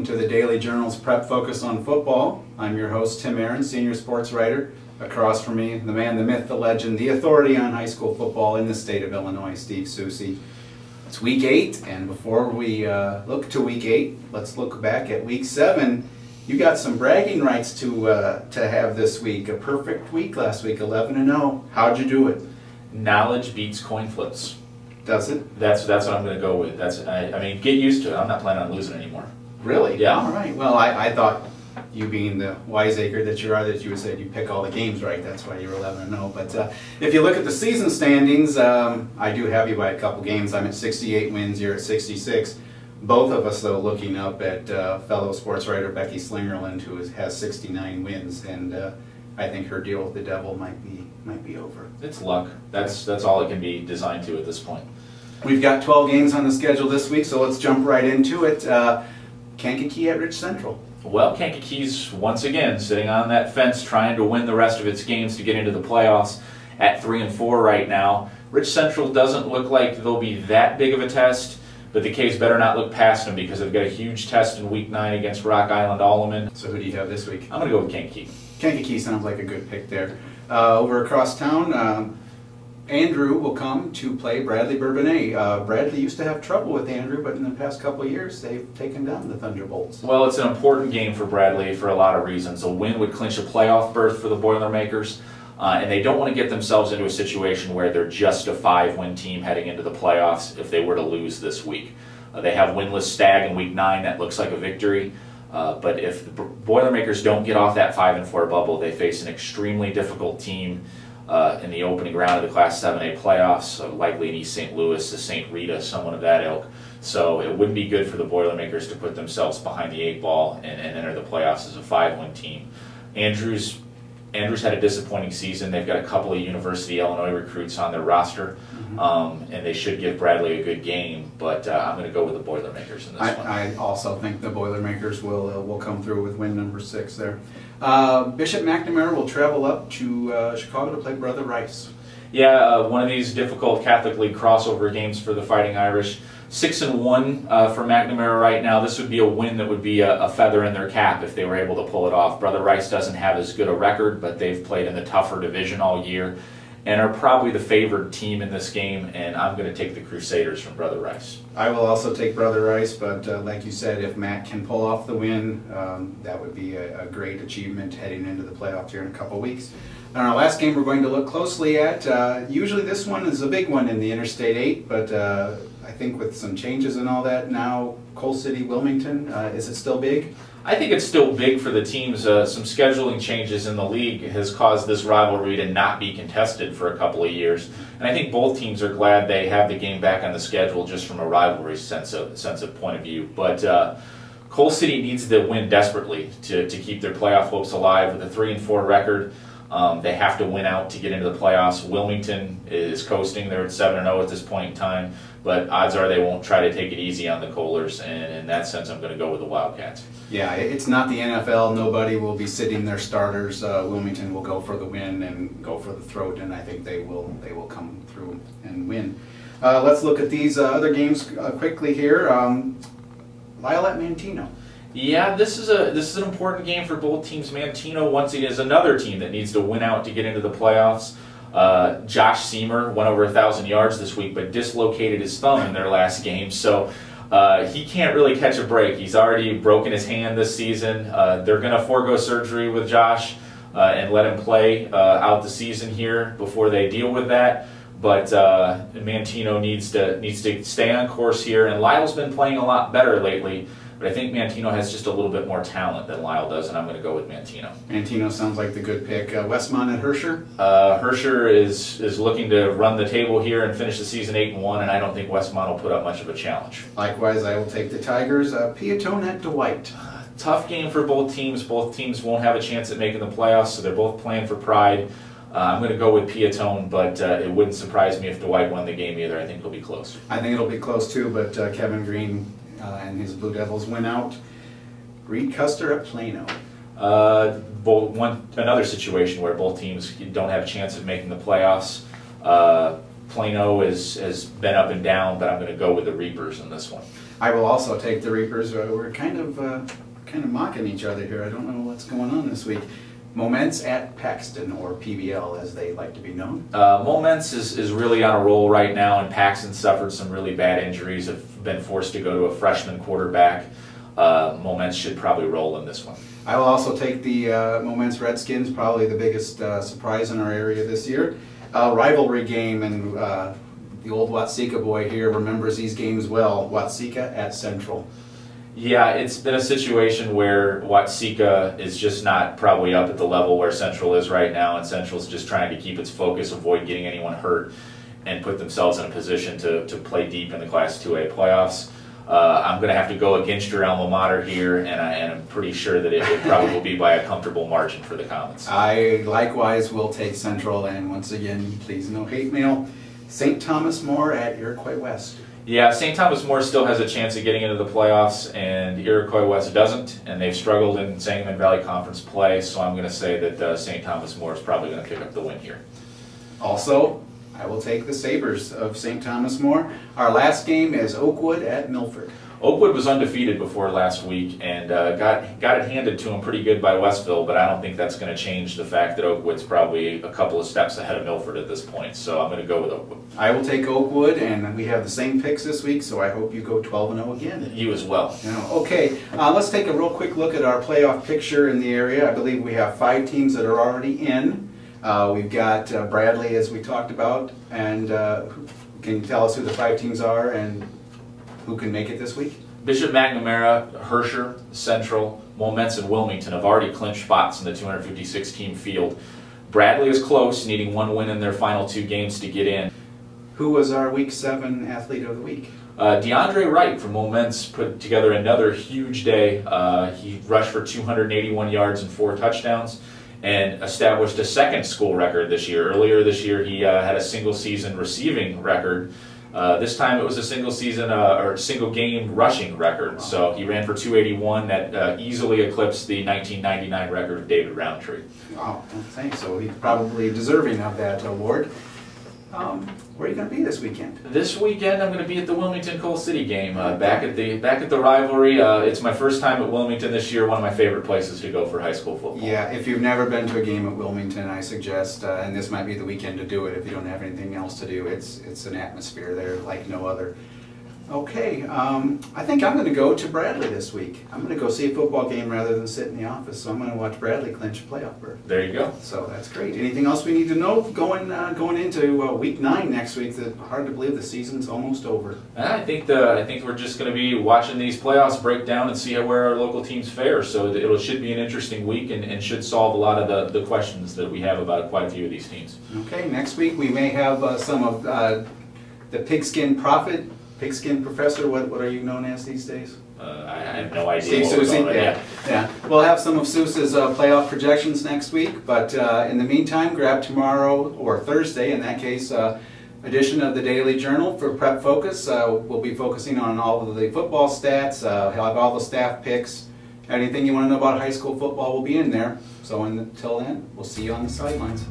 welcome to the Daily Journal's Prep Focus on Football. I'm your host, Tim Aaron, senior sports writer. Across from me, the man, the myth, the legend, the authority on high school football in the state of Illinois, Steve Soucy. It's week 8, and before we look to week 8, let's look back at week 7. You got some bragging rights to have this week. A perfect week last week, 11-0. How'd you do it? Knowledge beats coin flips. Does it? That's what I'm going to go with. I mean, get used to it. I'm not planning on losing anymore. Really? Yeah. All right. Well, I thought you being the wiseacre that you are, that you would say you pick all the games right. That's why you're 11-0. But if you look at the season standings, I do have you by a couple games. I'm at 68 wins. You're at 66. Both of us, though, looking up at fellow sports writer Becky Slingerland, who has 69 wins, and I think her deal with the devil might be over. It's luck. That's all it can be designed to at this point. We've got 12 games on the schedule this week, so let's jump right into it. Kankakee at Rich Central. Well, Kankakee's once again sitting on that fence trying to win the rest of its games to get into the playoffs at 3-4 right now. Rich Central doesn't look like they'll be that big of a test, but the K's better not look past them because they've got a huge test in week 9 against Rock Island Alleman. So who do you have this week? I'm going to go with Kankakee. Kankakee sounds like a good pick there. Over across town, Andrew will come to play Bradley Bourbonnais. Bradley used to have trouble with Andrew, but in the past couple of years, they've taken down the Thunderbolts. Well, it's an important game for Bradley for a lot of reasons. A win would clinch a playoff berth for the Boilermakers, and they don't want to get themselves into a situation where they're just a 5-win team heading into the playoffs if they were to lose this week. They have winless Stag in week 9. That looks like a victory. But if the Boilermakers don't get off that 5-4 bubble, they face an extremely difficult team in the opening round of the Class 7A playoffs, likely in East St. Louis, St. Rita, someone of that ilk. So it wouldn't be good for the Boilermakers to put themselves behind the 8 ball and enter the playoffs as a 5-win team. Andrews had a disappointing season. They've got a couple of University of Illinois recruits on their roster, and they should give Bradley a good game, but I'm going to go with the Boilermakers in this one. I also think the Boilermakers will come through with win number 6 there. Bishop McNamara will travel up to Chicago to play Brother Rice. Yeah, one of these difficult Catholic League crossover games for the Fighting Irish. 6-1 for McNamara right now. This would be a win that would be a feather in their cap if they were able to pull it off. Brother Rice doesn't have as good a record, but they've played in the tougher division all year and are probably the favored team in this game, and I'm going to take the Crusaders from Brother Rice. I will also take Brother Rice, but like you said, if Matt can pull off the win, that would be a great achievement heading into the playoffs here in a couple weeks. And our last game we're going to look closely at, usually this one is a big one in the Interstate 8, but I think with some changes and all that now, Coal City, Wilmington, is it still big? I think it's still big for the teams. Some scheduling changes in the league has caused this rivalry to not be contested for a couple of years. And I think both teams are glad they have the game back on the schedule just from a rivalry sense of point of view. But Coal City needs to win desperately to keep their playoff hopes alive. With a 3-4 record, they have to win out to get into the playoffs. Wilmington is coasting. They're at 7-0 at this point in time. But odds are they won't try to take it easy on the Kohlers, and in that sense I'm going to go with the Wildcats. Yeah, it's not the NFL. Nobody will be sitting their starters. Wilmington will go for the win and go for the throat, and I think they will come through and win. Let's look at these other games quickly here. Lisle at Manteno. Yeah, this is an important game for both teams. Manteno, once again, is another team that needs to win out to get into the playoffs. Josh Seamer went over 1,000 yards this week, but dislocated his thumb in their last game, so he can't really catch a break. He's already broken his hand this season. They're going to forego surgery with Josh and let him play out the season here before they deal with that. But Manteno needs to stay on course here, and Lisle's been playing a lot better lately. But I think Manteno has just a little bit more talent than Lisle does, and I'm going to go with Manteno. Manteno sounds like the good pick. Westmont at Herscher? Herscher is looking to run the table here and finish the season 8-1, and I don't think Westmont will put up much of a challenge. Likewise, I will take the Tigers. Piatone at Dwight. Tough game for both teams. Both teams won't have a chance at making the playoffs, so they're both playing for pride. I'm going to go with Piatone, but it wouldn't surprise me if Dwight won the game either. I think it'll be close. I think it'll be close too, but Kevin Green and his Blue Devils win out. Reed Custer at Plano. Another situation where both teams don't have a chance of making the playoffs. Plano has been up and down, but I'm going to go with the Reapers in this one. I will also take the Reapers. We're kind of mocking each other here. I don't know what's going on this week. Moments at Paxton, or PBL as they like to be known. Moments is really on a roll right now, and Paxton suffered some really bad injuries, have been forced to go to a freshman quarterback. Moments should probably roll in this one. I will also take the Moments Redskins, probably the biggest surprise in our area this year. Rivalry game, and the old Watseka boy here remembers these games well. Watseka at Central. Yeah, it's been a situation where Watseka is just not probably up at the level where Central is right now, and Central's just trying to keep its focus, avoid getting anyone hurt, and put themselves in a position to play deep in the Class 2A playoffs. I'm going to have to go against your alma mater here, and I'm pretty sure that it probably will be by a comfortable margin for the Comets. I likewise will take Central, and once again, please no hate mail. St. Thomas More at Iroquois West. Yeah, St. Thomas More still has a chance of getting into the playoffs, and Iroquois West doesn't, and they've struggled in Sangamon Valley Conference play, so I'm going to say that St. Thomas More is probably going to pick up the win here. Also, I will take the Sabres of St. Thomas More. Our last game is Oakwood at Milford. Oakwood was undefeated before last week and got it handed to them pretty good by Westville, but I don't think that's going to change the fact that Oakwood's probably a couple of steps ahead of Milford at this point, so I'm going to go with Oakwood. I will take Oakwood, and we have the same picks this week, so I hope you go 12-0 again. You as well. Okay, let's take a real quick look at our playoff picture in the area. I believe we have 5 teams that are already in. We've got Bradley, as we talked about, and can you tell us who the 5 teams are and who can make it this week? Bishop McNamara, Herscher, Central, Moments, and Wilmington have already clinched spots in the 256-team field. Bradley is close, needing 1 win in their final 2 games to get in. Who was our Week 7 Athlete of the Week? DeAndre Wright from Moments put together another huge day. He rushed for 281 yards and 4 touchdowns. And established a second school record this year. Earlier this year, he had a single-season receiving record. This time, it was a single-season or single-game rushing record. So he ran for 281. That easily eclipsed the 1999 record of David Roundtree. Wow, thanks. So he's probably deserving of that award. Where are you going to be this weekend? This weekend, I'm going to be at the Wilmington Coal City game. Back at the rivalry. It's my first time at Wilmington this year. One of my favorite places to go for high school football. Yeah, if you've never been to a game at Wilmington, I suggest, and this might be the weekend to do it if you don't have anything else to do. It's an atmosphere there like no other. Okay, I think I'm going to go to Bradley this week. I'm going to go see a football game rather than sit in the office, so I'm going to watch Bradley clinch a playoff berth. There you go. So that's great. Anything else we need to know going into Week 9 next week? Hard to believe the season's almost over. I think we're just going to be watching these playoffs break down and see where our local teams fare. So it should be an interesting week and should solve a lot of the questions that we have about quite a few of these teams. Okay, next week we may have some of the Pigskin Prophet. Pigskin Professor, what are you known as these days? I have no idea. Steve Susie? Yeah. We'll have some of Seuss's playoff projections next week, but in the meantime, grab tomorrow, or Thursday in that case, edition of the Daily Journal for Prep Focus. We'll be focusing on all of the football stats, he'll have all the staff picks. Anything you want to know about high school football will be in there. So until then, we'll see you on the sidelines.